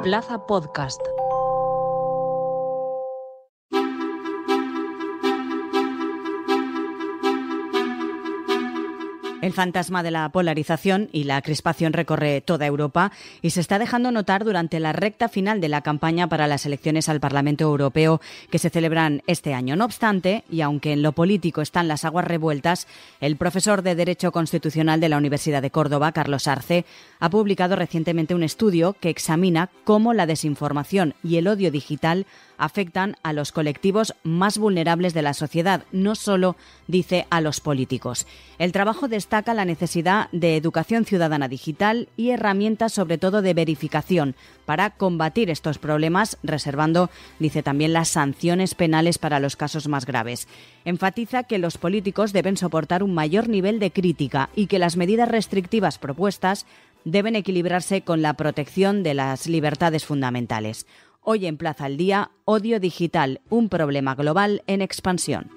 Plaza Podcast. El fantasma de la polarización y la crispación recorre toda Europa y se está dejando notar durante la recta final de la campaña para las elecciones al Parlamento Europeo que se celebran este año. No obstante, y aunque en lo político están las aguas revueltas, el profesor de Derecho Constitucional de la Universidad de Córdoba, Carlos Arce, ha publicado recientemente un estudio que examina cómo la desinformación y el odio digital afectan a los colectivos más vulnerables de la sociedad, no solo, dice, a los políticos. El trabajo destaca la necesidad de educación ciudadana digital y herramientas, sobre todo de verificación, para combatir estos problemas, reservando, dice también, las sanciones penales para los casos más graves. Enfatiza que los políticos deben soportar un mayor nivel de crítica y que las medidas restrictivas propuestas deben equilibrarse con la protección de las libertades fundamentales. Hoy en Plaza al Día, odio digital, un problema global en expansión.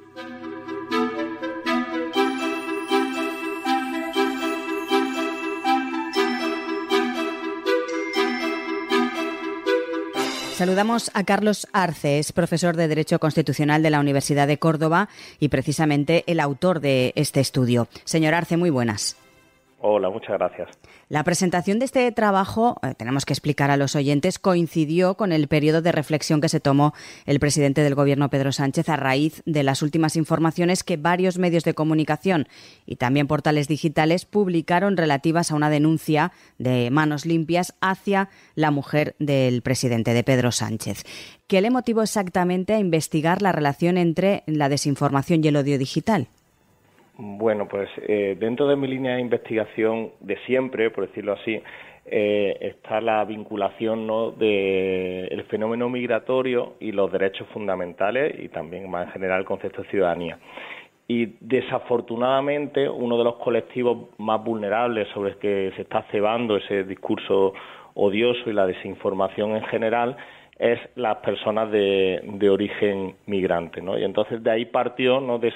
Saludamos a Carlos Arce, es profesor de Derecho Constitucional de la Universidad de Córdoba y precisamente el autor de este estudio. Señor Arce, muy buenas. Hola, muchas gracias. La presentación de este trabajo, tenemos que explicar a los oyentes, coincidió con el periodo de reflexión que se tomó el presidente del Gobierno, Pedro Sánchez, a raíz de las últimas informaciones que varios medios de comunicación y también portales digitales publicaron relativas a una denuncia de manos limpias hacia la mujer del presidente, de Pedro Sánchez. ¿Qué le motivó exactamente a investigar la relación entre la desinformación y el odio digital? Bueno, pues dentro de mi línea de investigación de siempre, por decirlo así, está la vinculación, ¿no?, de el fenómeno migratorio y los derechos fundamentales y también más en general el concepto de ciudadanía. Y desafortunadamente uno de los colectivos más vulnerables sobre el que se está cebando ese discurso odioso y la desinformación en general es las personas de origen migrante, ¿no? Y entonces de ahí partió, ¿no?, de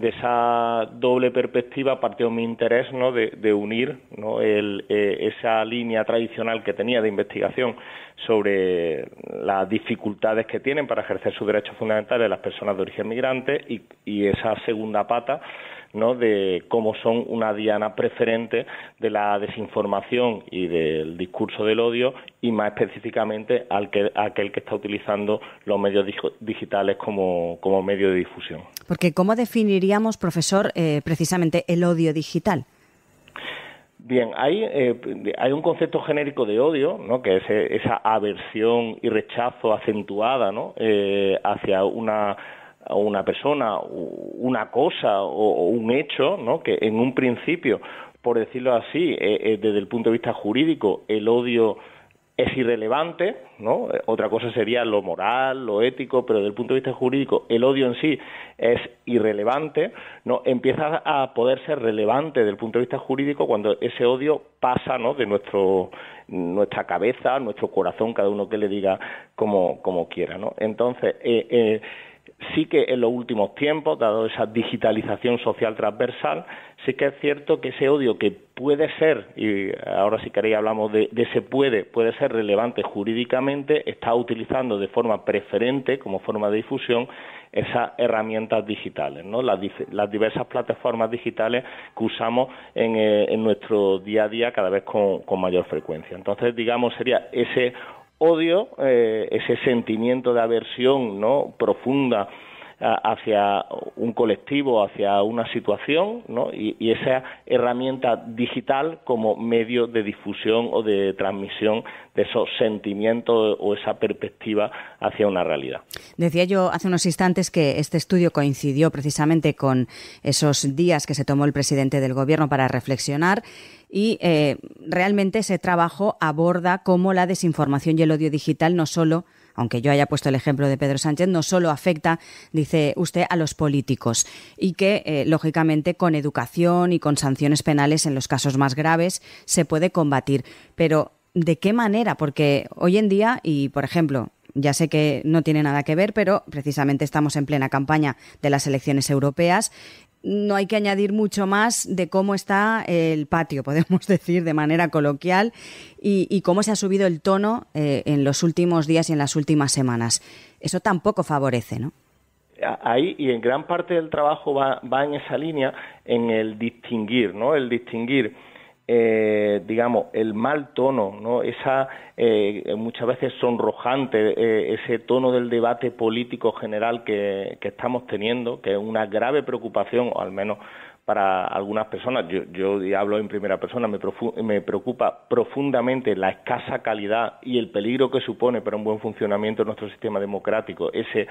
esa doble perspectiva, partió mi interés, ¿no?, de unir, ¿no?, esa línea tradicional que tenía de investigación sobre las dificultades que tienen para ejercer sus derechos fundamentales las personas de origen migrante y esa segunda pata, ¿no?, de cómo son una diana preferente de la desinformación y del discurso del odio y más específicamente aquel que está utilizando los medios digitales como medio de difusión. Porque ¿cómo definiríamos, profesor, precisamente el odio digital? Bien, hay un concepto genérico de odio, ¿no?, que es esa aversión y rechazo acentuada, ¿no?, hacia una persona, una cosa o un hecho, ¿no?, que en un principio, por decirlo así, desde el punto de vista jurídico, el odio es irrelevante, ¿no? Otra cosa sería lo moral, lo ético, pero desde el punto de vista jurídico el odio en sí es irrelevante, ¿no? Empieza a poder ser relevante desde el punto de vista jurídico cuando ese odio pasa, ¿no?, de nuestra cabeza, nuestro corazón, cada uno que le diga como quiera, ¿no? Entonces, sí que en los últimos tiempos, dado esa digitalización social transversal, sí que es cierto que ese odio que puede ser, y ahora si queréis hablamos de ese puede ser relevante jurídicamente, está utilizando de forma preferente, como forma de difusión, esas herramientas digitales, ¿no?, las diversas plataformas digitales que usamos en nuestro día a día cada vez con mayor frecuencia. Entonces, digamos, sería ese odio, ese sentimiento de aversión, ¿no?, profunda hacia un colectivo, hacia una situación, ¿no?, y esa herramienta digital como medio de difusión o de transmisión de esos sentimientos o esa perspectiva hacia una realidad. Decía yo hace unos instantes que este estudio coincidió precisamente con esos días que se tomó el presidente del Gobierno para reflexionar y realmente ese trabajo aborda cómo la desinformación y el odio digital no solo, aunque yo haya puesto el ejemplo de Pedro Sánchez, no solo afecta, dice usted, a los políticos y que, lógicamente, con educación y con sanciones penales en los casos más graves se puede combatir. Pero, ¿de qué manera? Porque hoy en día, y por ejemplo, ya sé que no tiene nada que ver, pero precisamente estamos en plena campaña de las elecciones europeas, no hay que añadir mucho más de cómo está el patio, podemos decir de manera coloquial, y cómo se ha subido el tono en los últimos días y en las últimas semanas. Eso tampoco favorece, ¿no? Ahí, y en gran parte del trabajo va en esa línea, en el distinguir, ¿no? El distinguir, digamos, el mal tono, ¿no? Esa, muchas veces sonrojante, ese tono del debate político general que estamos teniendo, que es una grave preocupación, o al menos para algunas personas. Yo hablo en primera persona, me preocupa profundamente la escasa calidad y el peligro que supone para un buen funcionamiento de nuestro sistema democrático ese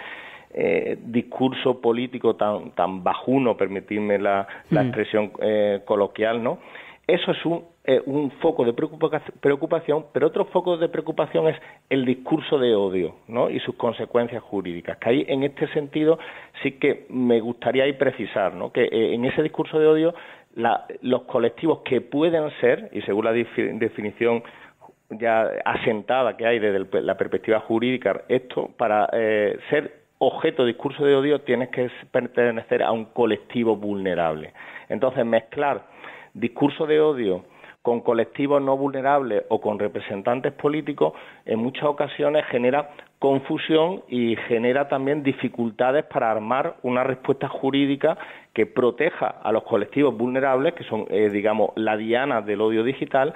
discurso político tan bajuno, permitidme la expresión coloquial, ¿no? Eso es un foco de preocupación, pero otro foco de preocupación es el discurso de odio, ¿no? Y sus consecuencias jurídicas, que ahí en este sentido sí que me gustaría ahí precisar, ¿no? Que en ese discurso de odio los colectivos que pueden ser, y según la definición ya asentada que hay desde la perspectiva jurídica, esto para ser objeto de discurso de odio tienes que pertenecer a un colectivo vulnerable. Entonces mezclar discurso de odio con colectivos no vulnerables o con representantes políticos en muchas ocasiones genera confusión y genera también dificultades para armar una respuesta jurídica que proteja a los colectivos vulnerables, que son, digamos, la diana del odio digital,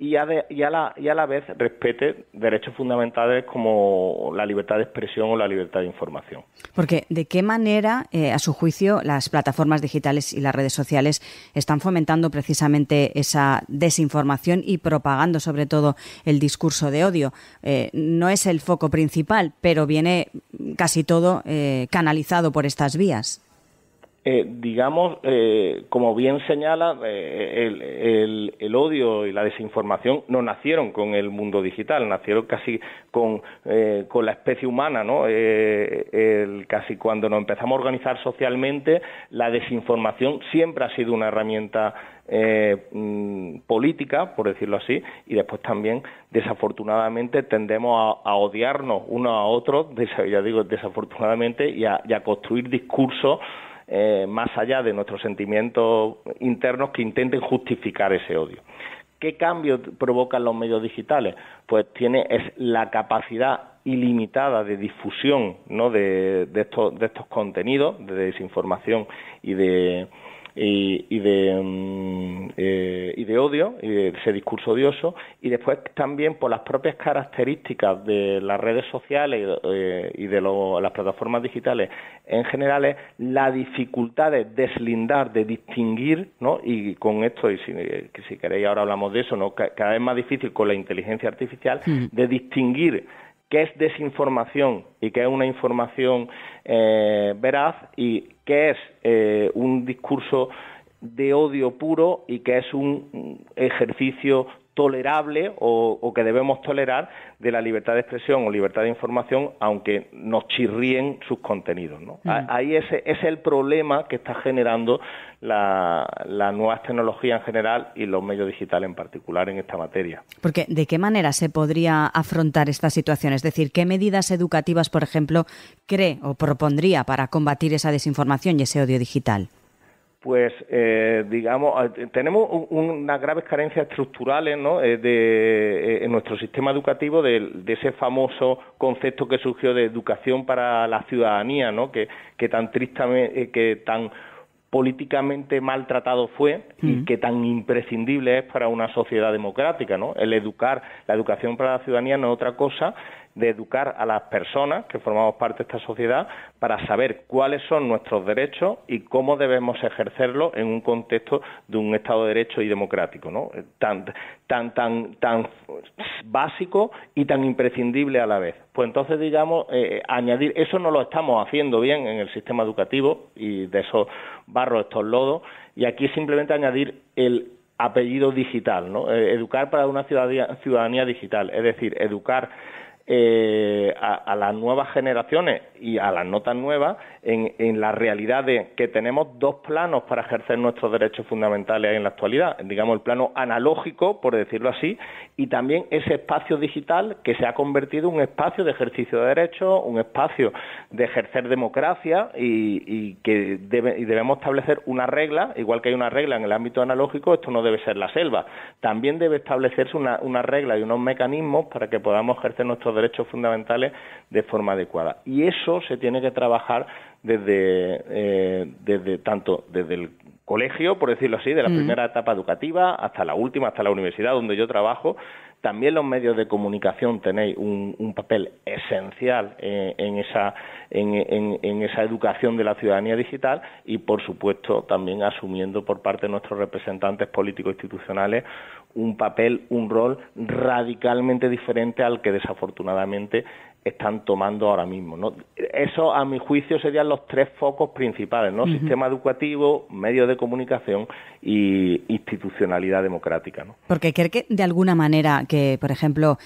y a la vez respete derechos fundamentales como la libertad de expresión o la libertad de información. Porque, ¿de qué manera, a su juicio, las plataformas digitales y las redes sociales están fomentando precisamente esa desinformación y propagando, sobre todo, el discurso de odio? No es el foco principal, pero viene casi todo canalizado por estas vías. Digamos, como bien señala, el odio y la desinformación no nacieron con el mundo digital, nacieron casi con la especie humana, ¿no? Casi cuando nos empezamos a organizar socialmente, la desinformación siempre ha sido una herramienta política, por decirlo así, y después también, desafortunadamente, tendemos a odiarnos unos a otros, ya digo, desafortunadamente, y a construir discursos más allá de nuestros sentimientos internos que intenten justificar ese odio. ¿Qué cambios provocan los medios digitales? Pues es la capacidad ilimitada de difusión, ¿no? de estos contenidos de desinformación y de odio, y de ese discurso odioso, y después también por las propias características de las redes sociales y de las plataformas digitales en general, es la dificultad de deslindar, de distinguir, ¿no? Y con esto, y si queréis ahora hablamos de eso, ¿no? Cada vez más difícil con la inteligencia artificial, de distinguir qué es desinformación y qué es una información veraz, y qué es un discurso de odio puro y qué es un ejercicio tolerable o que debemos tolerar de la libertad de expresión o libertad de información, aunque nos chirríen sus contenidos, ¿no? Ahí ese es el problema que está generando las nuevas tecnologías en general y los medios digitales en particular en esta materia. Porque, ¿de qué manera se podría afrontar esta situación? Es decir, ¿qué medidas educativas, por ejemplo, cree o propondría para combatir esa desinformación y ese odio digital? Pues, digamos, tenemos unas graves carencias estructurales, ¿no? En nuestro sistema educativo de ese famoso concepto que surgió de educación para la ciudadanía, ¿no? Que tan tristemente, que tan políticamente maltratado fue y que tan imprescindible es para una sociedad democrática, ¿no? La educación para la ciudadanía no es otra cosa de educar a las personas que formamos parte de esta sociedad para saber cuáles son nuestros derechos y cómo debemos ejercerlos en un contexto de un Estado de Derecho y democrático, ¿no? Tan básico y tan imprescindible a la vez. Pues entonces, digamos, añadir, eso no lo estamos haciendo bien en el sistema educativo, y de esos barros estos lodos, y aquí simplemente añadir el apellido digital, ¿no? Educar para una ciudadanía digital, es decir, educar a las nuevas generaciones y a las no tan nuevas en la realidad de que tenemos dos planos para ejercer nuestros derechos fundamentales en la actualidad, digamos el plano analógico, por decirlo así, y también ese espacio digital que se ha convertido en un espacio de ejercicio de derechos, un espacio de ejercer democracia y que debemos establecer una regla, igual que hay una regla en el ámbito analógico, esto no debe ser la selva, también debe establecerse una regla y unos mecanismos para que podamos ejercer nuestros derechos fundamentales de forma adecuada. Y eso se tiene que trabajar desde el colegio, por decirlo así, de la primera etapa educativa hasta la última, hasta la universidad donde yo trabajo. También los medios de comunicación tenéis un papel esencial en esa educación de la ciudadanía digital y, por supuesto, también asumiendo por parte de nuestros representantes políticos institucionales un rol radicalmente diferente al que desafortunadamente están tomando ahora mismo, ¿no? Eso, a mi juicio, serían los tres focos principales, ¿no? Sistema educativo, medios de comunicación y institucionalidad democrática, ¿no? Porque cree que, de alguna manera, que, por ejemplo,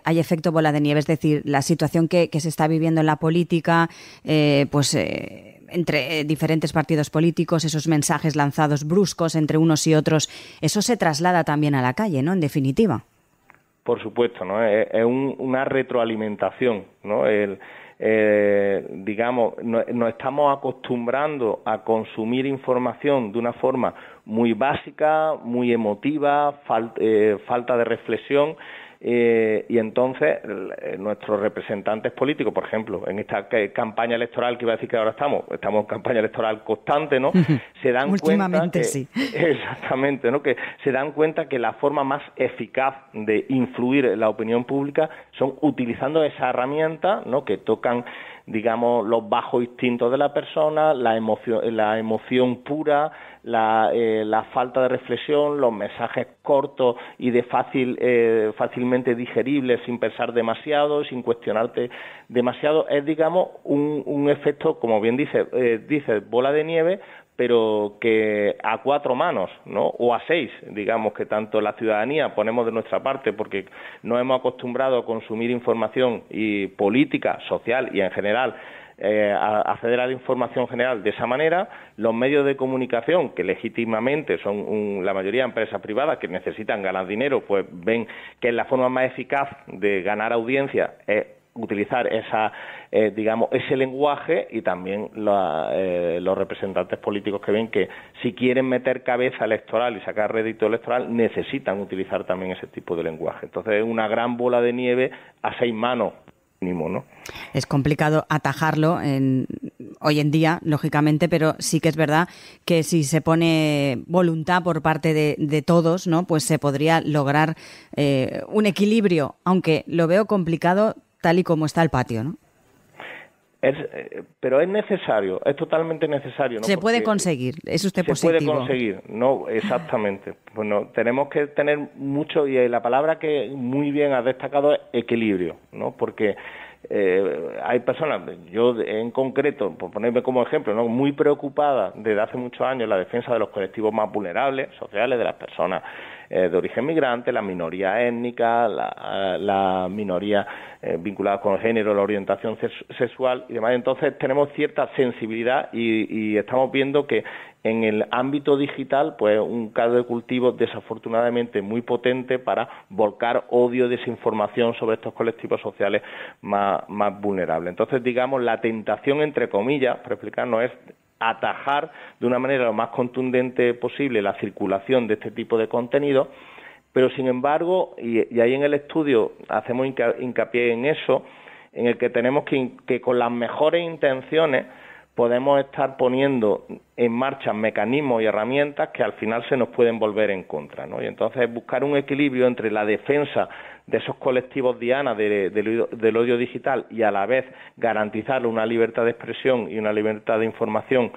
hay efecto bola de nieve, es decir, la situación que se está viviendo en la política, entre diferentes partidos políticos, esos mensajes lanzados bruscos entre unos y otros, eso se traslada también a la calle, ¿no? En definitiva. Por supuesto, ¿no? Es una retroalimentación, ¿no? Digamos, nos estamos acostumbrando a consumir información de una forma muy básica, muy emotiva, falta de reflexión. Y entonces nuestros representantes políticos, por ejemplo, en esta campaña electoral que iba a decir que ahora estamos en campaña electoral constante, ¿no? Se dan cuenta que, sí. Exactamente, ¿no? Que se dan cuenta que la forma más eficaz de influir en la opinión pública son utilizando esa herramienta, ¿no? Que tocan, digamos, los bajos instintos de la persona, la emoción pura, la falta de reflexión, los mensajes cortos y de fácilmente digeribles sin pensar demasiado, sin cuestionarte demasiado. Es, digamos, un efecto, como bien dice, bola de nieve, pero que a 4 manos, ¿no? O a 6, digamos, que tanto la ciudadanía ponemos de nuestra parte porque nos hemos acostumbrado a consumir información y política, social y en general a acceder a la información general de esa manera, los medios de comunicación, que legítimamente son la mayoría empresas privadas que necesitan ganar dinero, pues ven que es la forma más eficaz de ganar audiencia es utilizar ese lenguaje, y también los representantes políticos que ven que si quieren meter cabeza electoral y sacar rédito electoral necesitan utilizar también ese tipo de lenguaje. Entonces es una gran bola de nieve a 6 manos mínimo, ¿no? Es complicado atajarlo hoy en día, lógicamente, pero sí que es verdad que si se pone voluntad por parte de todos, ¿no? Pues se podría lograr un equilibrio, aunque lo veo complicado tal y como está el patio, ¿no? Pero es necesario, es totalmente necesario, ¿no? Se puede conseguir, es usted positivo. Se puede conseguir, no, exactamente. Bueno, tenemos que tener mucho, y la palabra que muy bien has destacado es equilibrio, ¿no? Porque hay personas, yo en concreto, por ponerme como ejemplo, ¿no? Muy preocupadas desde hace muchos años en la defensa de los colectivos más vulnerables, sociales, de las personas de origen migrante, la minoría étnica, la minoría vinculada con el género, la orientación sexual y demás. Entonces tenemos cierta sensibilidad y estamos viendo que en el ámbito digital, pues un caldo de cultivo desafortunadamente muy potente para volcar odio y desinformación sobre estos colectivos sociales más vulnerables. Entonces, digamos, la tentación, entre comillas, para explicarnos, es atajar de una manera lo más contundente posible la circulación de este tipo de contenido, pero sin embargo, y ahí en el estudio hacemos hincapié en eso, en el que tenemos que con las mejores intenciones podemos estar poniendo en marcha mecanismos y herramientas que al final se nos pueden volver en contra, ¿no? Y entonces buscar un equilibrio entre la defensa de esos colectivos diana del odio digital y a la vez garantizar una libertad de expresión y una libertad de información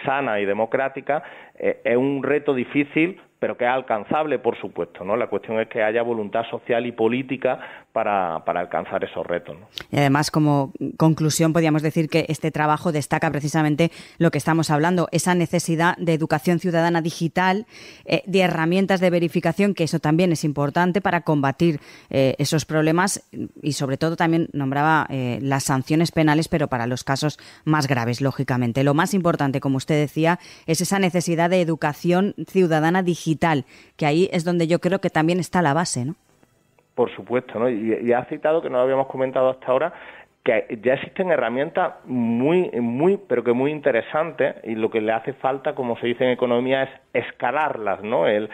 sana y democrática es un reto difícil, pero que es alcanzable, por supuesto, ¿no? La cuestión es que haya voluntad social y política para alcanzar esos retos, ¿no? Y además, como conclusión, podríamos decir que este trabajo destaca precisamente lo que estamos hablando, esa necesidad de educación ciudadana digital, de herramientas de verificación, que eso también es importante para combatir esos problemas, y sobre todo también nombraba las sanciones penales, pero para los casos más graves, lógicamente. Lo más importante, como usted decía, es esa necesidad de educación ciudadana digital, que ahí es donde yo creo que también está la base, ¿no? Por supuesto, ¿no? Y ha citado, que no lo habíamos comentado hasta ahora, que ya existen herramientas muy interesantes, y lo que le hace falta, como se dice en economía, es escalarlas, ¿no? El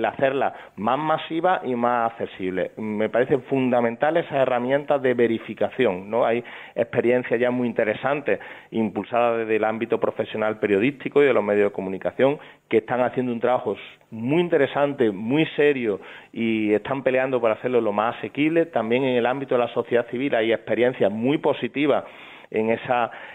hacerlas más masivas y más accesibles. Me parecen fundamentales esas herramientas de verificación, ¿no? Hay experiencias ya muy interesantes, impulsadas desde el ámbito profesional periodístico y de los medios de comunicación, que están haciendo un trabajo muy interesante, muy serio, y están peleando para hacerlo lo más asequible. También en el ámbito de la sociedad civil hay experiencias muy positivas en ese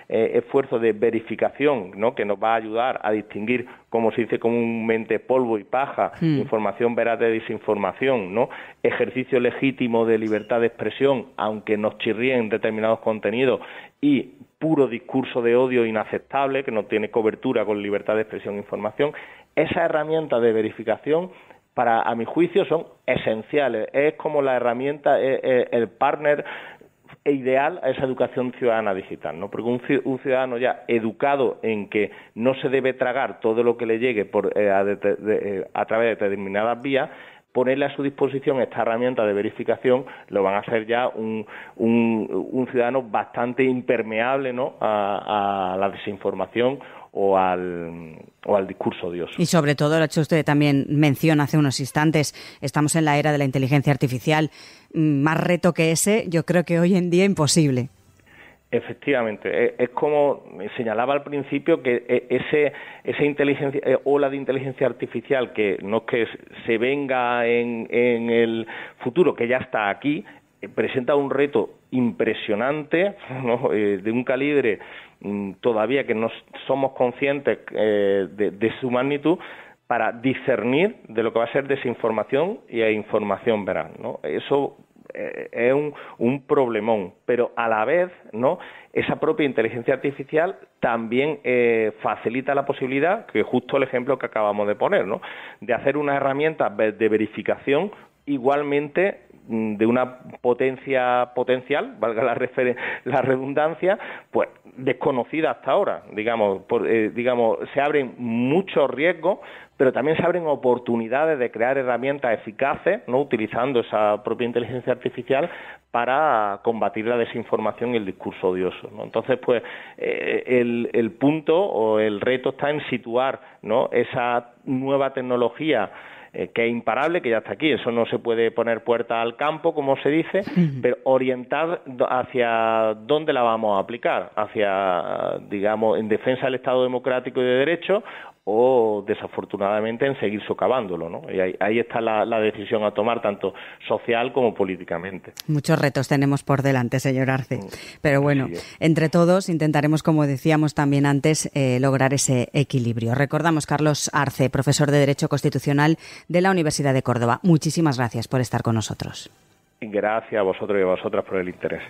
esfuerzo de verificación, ¿no? Que nos va a ayudar a distinguir, como se dice comúnmente, polvo y paja, información veraz de desinformación, ¿no? Ejercicio legítimo de libertad de expresión, aunque nos chirríen determinados contenidos, y puro discurso de odio inaceptable, que no tiene cobertura con libertad de expresión e información. Esas herramientas de verificación, a mi juicio, son esenciales. Es como la herramienta, el partner ideal a esa educación ciudadana digital, ¿no? Porque un ciudadano ya educado en que no se debe tragar todo lo que le llegue a través de determinadas vías, ponerle a su disposición esta herramienta de verificación, lo van a hacer ya un ciudadano bastante impermeable, ¿no? a la desinformación o al discurso odioso. Y sobre todo, lo ha hecho usted también mención hace unos instantes, estamos en la era de la inteligencia artificial. Más reto que ese, yo creo que hoy en día imposible. Efectivamente, es como señalaba al principio, que esa inteligencia, ola de inteligencia artificial, que no es que se venga en el futuro, que ya está aquí, presenta un reto impresionante, ¿no? De un calibre todavía que no somos conscientes de su magnitud, para discernir de lo que va a ser desinformación y información veraz, ¿no? Eso es un problemón, pero a la vez, ¿no?, esa propia inteligencia artificial también facilita la posibilidad, que justo el ejemplo que acabamos de poner, ¿no?, de hacer una herramienta de verificación igualmente de una potencia potencial, valga la redundancia, pues desconocida hasta ahora. Digamos, se abren muchos riesgos, pero también se abren oportunidades de crear herramientas eficaces, ¿no?, utilizando esa propia inteligencia artificial para combatir la desinformación y el discurso odioso, ¿no? Entonces, pues, el punto o el reto está en situar, ¿no?, esa nueva tecnología, que es imparable, que ya está aquí, eso no se puede poner puerta al campo, como se dice, pero orientar hacia dónde la vamos a aplicar, hacia, digamos, en defensa del Estado democrático y de derecho, o desafortunadamente en seguir socavándolo, ¿no? Y ahí está la decisión a tomar, tanto social como políticamente. Muchos retos tenemos por delante, señor Arce. Pero bueno, entre todos intentaremos, como decíamos también antes, lograr ese equilibrio. Recordamos, Carlos Arce, profesor de Derecho Constitucional de la Universidad de Córdoba. Muchísimas gracias por estar con nosotros. Gracias a vosotros y a vosotras por el interés.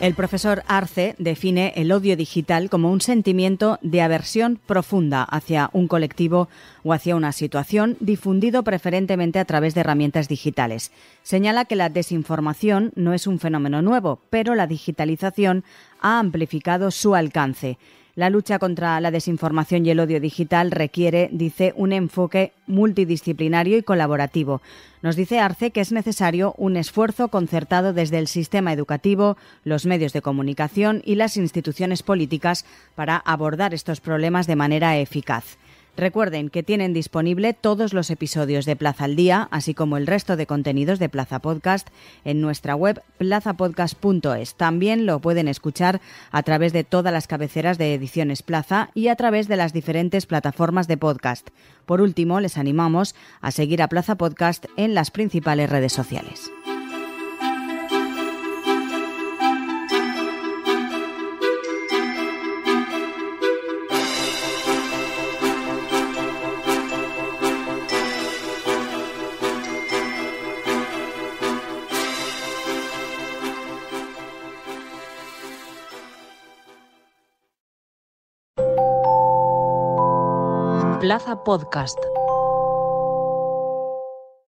El profesor Arce define el odio digital como un sentimiento de aversión profunda hacia un colectivo o hacia una situación, difundido preferentemente a través de herramientas digitales. Señala que la desinformación no es un fenómeno nuevo, pero la digitalización ha amplificado su alcance. La lucha contra la desinformación y el odio digital requiere, dice, un enfoque multidisciplinario y colaborativo. Nos dice Arce que es necesario un esfuerzo concertado desde el sistema educativo, los medios de comunicación y las instituciones políticas para abordar estos problemas de manera eficaz. Recuerden que tienen disponible todos los episodios de Plaza al Día, así como el resto de contenidos de Plaza Podcast en nuestra web plazapodcast.es. También lo pueden escuchar a través de todas las cabeceras de Ediciones Plaza y a través de las diferentes plataformas de podcast. Por último, les animamos a seguir a Plaza Podcast en las principales redes sociales. Plaza Podcast.